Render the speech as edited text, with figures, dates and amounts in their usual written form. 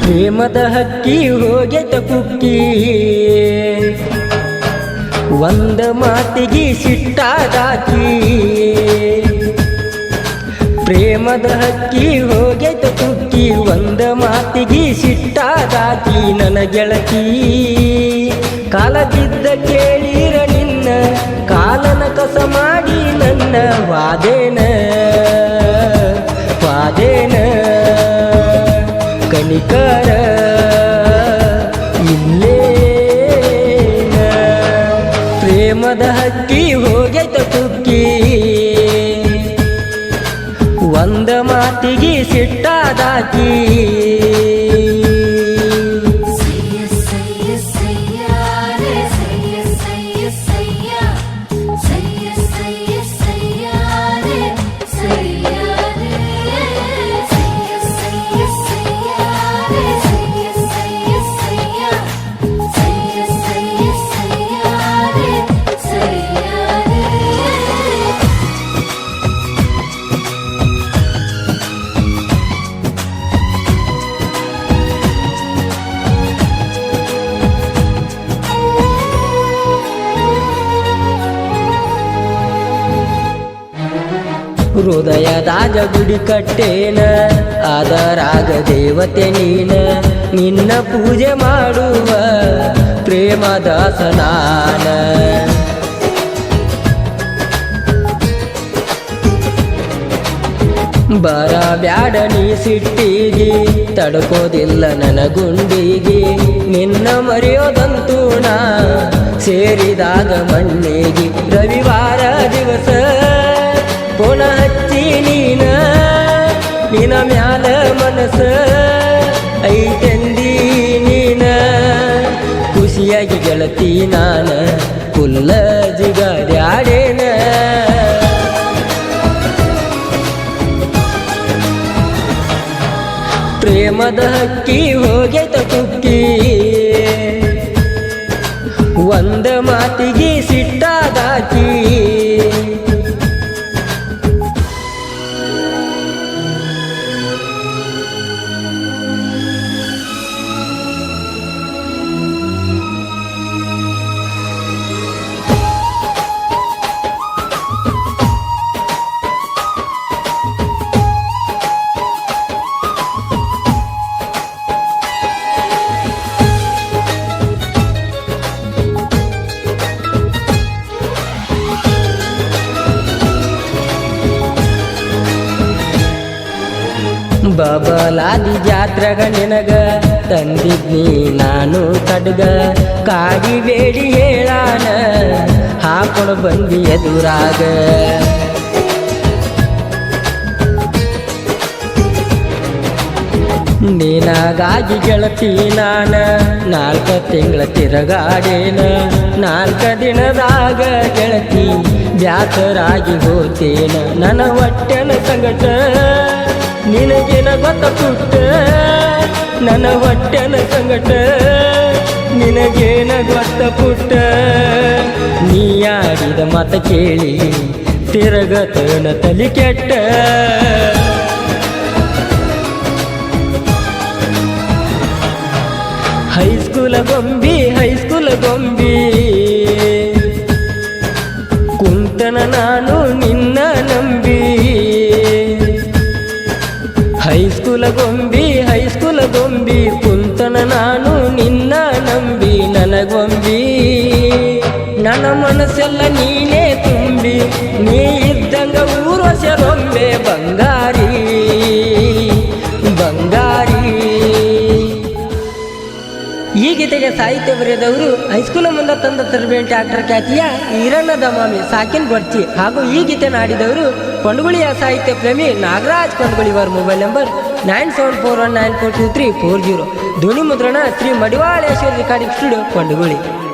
ಪ್ರೇಮದ ಹಕ್ಕಿ ಹೋಗೆತ ಕುಕ್ಕಿ ಒಂದ ಮಾತಿಗೆ ಸಿಟ್ಟಾದಾಕಿ ಪ್ರೇಮದ ಹಕ್ಕಿ ಹೋಗೆತ ಕುಕ್ಕಿ ಒಂದ ಮಾತಿಗೆ ಸಿಟ್ಟಾದಾಕಿ ನನ್ನ ಗೆಳತಿ ಕಾಲ ಬಿದ್ದ ಕೇಳಿರ ನಿನ್ನ ಕಾಲನ ಕಸ ಮಾಡಿ ನನ್ನ ವಾದೇನ ಕನಿಕರ ಇಲ್ಲೇನ ಪ್ರೇಮದ ಹಕ್ಕಿ ಹೋಗೈತ ಕುಕ್ಕಿ ಒಂದ ಮಾತಿಗೆ ಸಿಟ್ಟಾದಾಕಿ ಹೃದಯದಾಗ ಗುಡಿ ಕಟ್ಟೇನ ಅದರಾಗ ದೇವತೆ ನೀನ ನಿನ್ನ ಪೂಜೆ ಮಾಡುವ ಪ್ರೇಮದಾಸ ನಾನ ಬರ ಬ್ಯಾಡ ನೀ ಸಿಟ್ಟಿಗೆ ತಡ್ಕೋದಿಲ್ಲ ನನ್ನ ಗುಂಡಿಗೆ ನಿನ್ನ ಮರೆಯೋದಂತೂ ನಾ ಸೇರಿದಾಗ ಮಣ್ಣಿಗೆ ರವಿವಾರ ದಿವಸ ಪುನಃ ಹಚ್ಚಿ ನಿನ ಮ್ಯಾಲ ಮನಸ ಐತೆಂದಿ ನೀನ ಖುಷಿಯಾಗಿ ಗೆಳತಿ ನಾನ ಕುಲ್ಲ ಜಿಗಾಡ್ಯಾಡೇನ ಪ್ರೇಮದ ಹಕ್ಕಿ ಹೋಗೈತ ಕುಕ್ಕಿ ಒಂದ ಮಾತಿಗೆ ಸಿಟ್ಟಾದಾಕಿ ಬಬಲಾದಿ ಜಾತ್ರೆಗ ನಿನಗ ತಂದಿದ್ನಿ ನಾನು ಕಡ್ಗ ಕಾಡಿ ಬೇಡಿ ಹೇಳಾನ ಹಾಕೊಂಡು ಬಂದಿ ಎದುರಾಗ ನಿನಗಾಗಿ ಗೆಳತಿ ನಾನ 4 ತಿಂಗಳ ತಿರುಗಾಡೇನ 4 ದಿನದಾಗ ಗೆಳತಿ ಬ್ಯಾಸರಾಗಿ ಹೋತೇನ ನನ್ನ ಹೊಟ್ಟೆನ ಸಂಗಟ ನಿನಗೇನ ಗೊತ್ತ ಪುಟ್ಟ ನನ್ನ ಹೊಟ್ಟೆನ ಸಂಗಟ ನಿನಗೇನ ಗೊತ್ತ ಪುಟ್ಟ ನೀ ಆಡಿದ ಮಾತ ಕೇಳಿ ತಿರುಗತನ ತಲಿ ಕೆಟ್ಟ ಹೈಸ್ಕೂಲ ಗೊಂಬಿ ಕುಂತನ ನಾನು ನಿನ್ನ ನಂಬಿ ಹೈಸ್ಕೂಲ ಗೊಂಬಿ ಕುಂತನ ನಾನು ನಿನ್ನ ನಂಬಿ ನನಗೊಂಬಿ ನನ್ನ ಮನಸ್ಸೆಲ್ಲ ನೀನೇ ತುಂಬಿ ನೀ ಇದ್ದಂಗ ಊರ್ವಶರೊಮ್ಮೆ ಬಂಗಾರಿ ಈ ಗೀತೆಗೆ ಸಾಹಿತ್ಯ ಬರೆದವರು ಹೈಸ್ಕೂಲ್ ಮುಂದೆ ತಂದ ತರಬೇತಿ ಆಕ್ಟರ್ ಖ್ಯಾತಿಯ ಈರಣ್ಣ ದಮಾಮಿ ಸಾಕಿನ್ ಗೊಡ್ಚಿ ಹಾಗೂ ಈ ಗೀತೆ ನಾಡಿದವರು ಕೊಂಡಗುಳಿಯ ಸಾಹಿತ್ಯ ಪ್ರೇಮಿ ನಾಗರಾಜ್ ಕೊಂಡಗುಳಿ. ಇವರ ಮೊಬೈಲ್ ನಂಬರ್ 9741942340. ಧ್ವನಿ ಮುದ್ರಣ ಶ್ರೀ ಮಡಿವಾಳೇಶ್ವರ ರೆಕಾರ್ಡಿಂಗ್ ಸ್ಟುಡಿಯೋ ಕೊಂಡಗುಳಿ.